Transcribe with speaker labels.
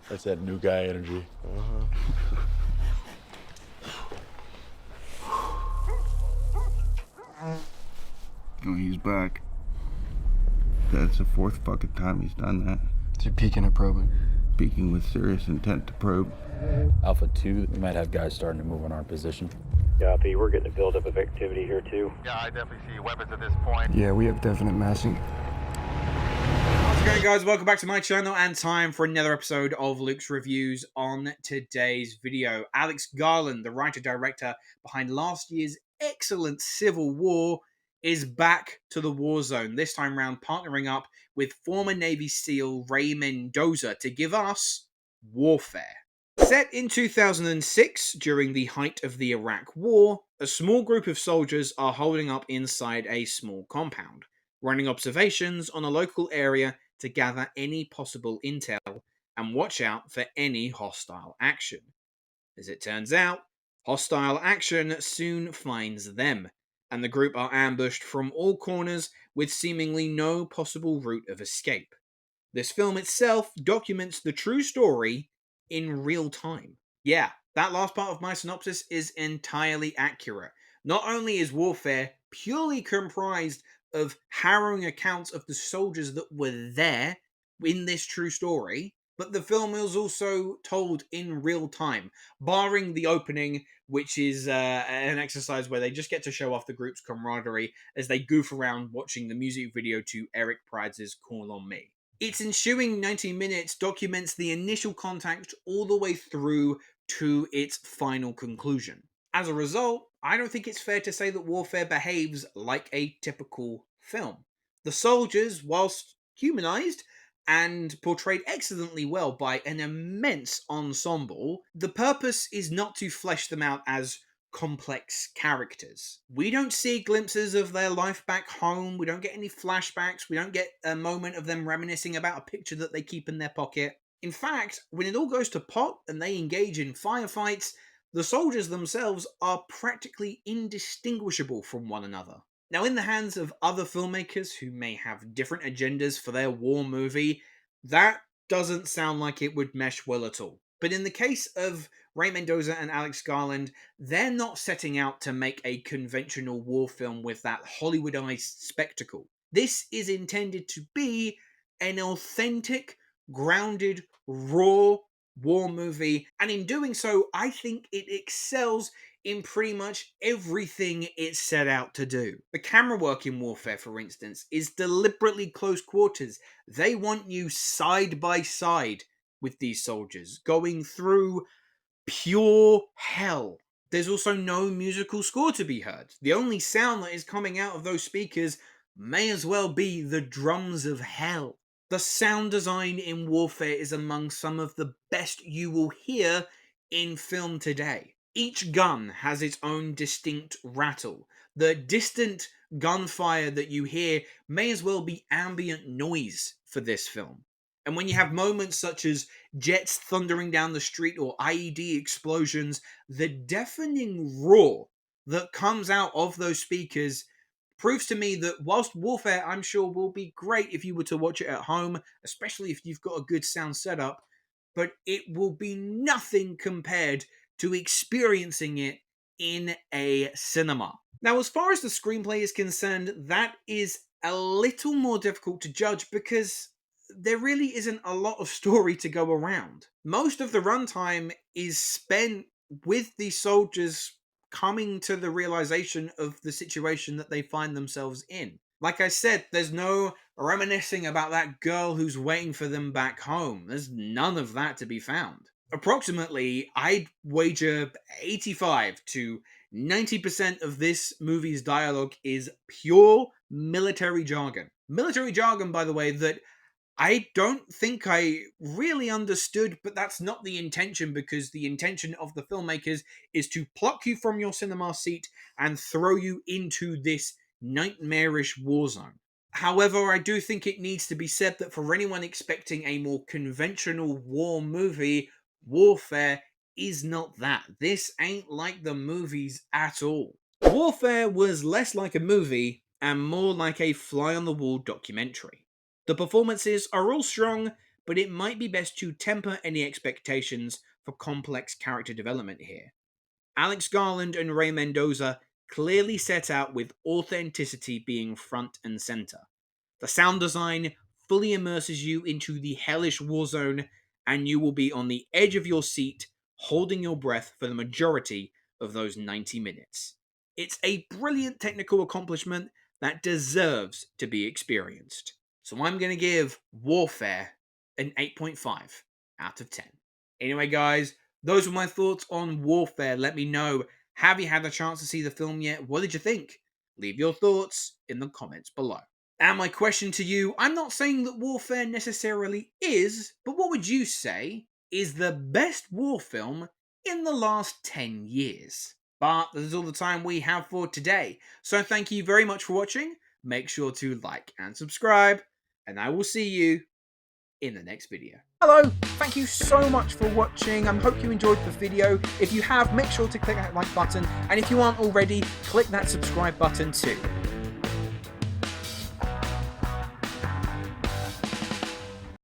Speaker 1: That's that new guy energy.
Speaker 2: Oh, he's back. That's the fourth fucking time he's done that.
Speaker 3: Is he peeking or probing?
Speaker 2: Speaking with serious intent to probe.
Speaker 1: Alpha 2, we might have guys starting to move on our position.
Speaker 4: Copy, we're getting a buildup of activity here too.
Speaker 5: Yeah, I definitely see weapons at this point.
Speaker 3: Yeah, we have definite massing.
Speaker 6: How's it going, guys? Welcome back to my channel and time for another episode of Luke's Reviews. On today's video, Alex Garland, the writer-director behind last year's excellent Civil War, is back to the war zone, this time round partnering up with former Navy SEAL Ray Mendoza to give us Warfare. Set in 2006, during the height of the Iraq War, a small group of soldiers are holding up inside a small compound, running observations on a local area to gather any possible intel and watch out for any hostile action. As it turns out, hostile action soon finds them, and the group are ambushed from all corners with seemingly no possible route of escape. This film itself documents the true story in real time. Yeah, that last part of my synopsis is entirely accurate. Not only is Warfare purely comprised of harrowing accounts of the soldiers that were there in this true story, but the film is also told in real time, barring the opening, which is an exercise where they just get to show off the group's camaraderie as they goof around watching the music video to Eric Prydz's Call on Me. Its ensuing 90 minutes documents the initial contact all the way through to its final conclusion. As a result, I don't think it's fair to say that Warfare behaves like a typical film. The soldiers, whilst humanized and portrayed excellently well by an immense ensemble, the purpose is not to flesh them out as complex characters. We don't see glimpses of their life back home, we don't get any flashbacks, we don't get a moment of them reminiscing about a picture that they keep in their pocket. In fact, when it all goes to pot and they engage in firefights, the soldiers themselves are practically indistinguishable from one another. Now, in the hands of other filmmakers who may have different agendas for their war movie, that doesn't sound like it would mesh well at all. But in the case of Ray Mendoza and Alex Garland, they're not setting out to make a conventional war film with that Hollywoodized spectacle. This is intended to be an authentic, grounded, raw war movie, and in doing so, I think it excels in pretty much everything it's set out to do. The camera work in Warfare, for instance, is deliberately close quarters. They want you side by side with these soldiers, going through pure hell. There's also no musical score to be heard. The only sound that is coming out of those speakers may as well be the drums of hell. The sound design in Warfare is among some of the best you will hear in film today. Each gun has its own distinct rattle. The distant gunfire that you hear may as well be ambient noise for this film. And when you have moments such as jets thundering down the street or IED explosions, the deafening roar that comes out of those speakers proves to me that whilst Warfare, I'm sure, will be great if you were to watch it at home, especially if you've got a good sound setup, but it will be nothing compared to experiencing it in a cinema. Now, as far as the screenplay is concerned, that is a little more difficult to judge because there really isn't a lot of story to go around. Most of the runtime is spent with the soldiers coming to the realization of the situation that they find themselves in. Like I said, there's no reminiscing about that girl who's waiting for them back home. There's none of that to be found. Approximately, I'd wager 85 to 90% of this movie's dialogue is pure military jargon. Military jargon, by the way, that I don't think I really understood, but that's not the intention, because the intention of the filmmakers is to pluck you from your cinema seat and throw you into this nightmarish war zone. However, I do think it needs to be said that for anyone expecting a more conventional war movie, Warfare is not that. This ain't like the movies at all. Warfare was less like a movie and more like a fly-on-the-wall documentary. The performances are all strong, but it might be best to temper any expectations for complex character development here. Alex Garland and Ray Mendoza clearly set out with authenticity being front and center. The sound design fully immerses you into the hellish war zone, and you will be on the edge of your seat, holding your breath for the majority of those 90 minutes. It's a brilliant technical accomplishment that deserves to be experienced. So I'm going to give Warfare an 8.5 out of 10. Anyway, guys, those were my thoughts on Warfare. Let me know, have you had a chance to see the film yet? What did you think? Leave your thoughts in the comments below. And my question to you, I'm not saying that Warfare necessarily is, but what would you say is the best war film in the last 10 years? But that is all the time we have for today. So thank you very much for watching. Make sure to like and subscribe, and I will see you in the next video. Hello, thank you so much for watching. I hope you enjoyed the video. If you have, make sure to click that like button, and if you aren't already, click that subscribe button too.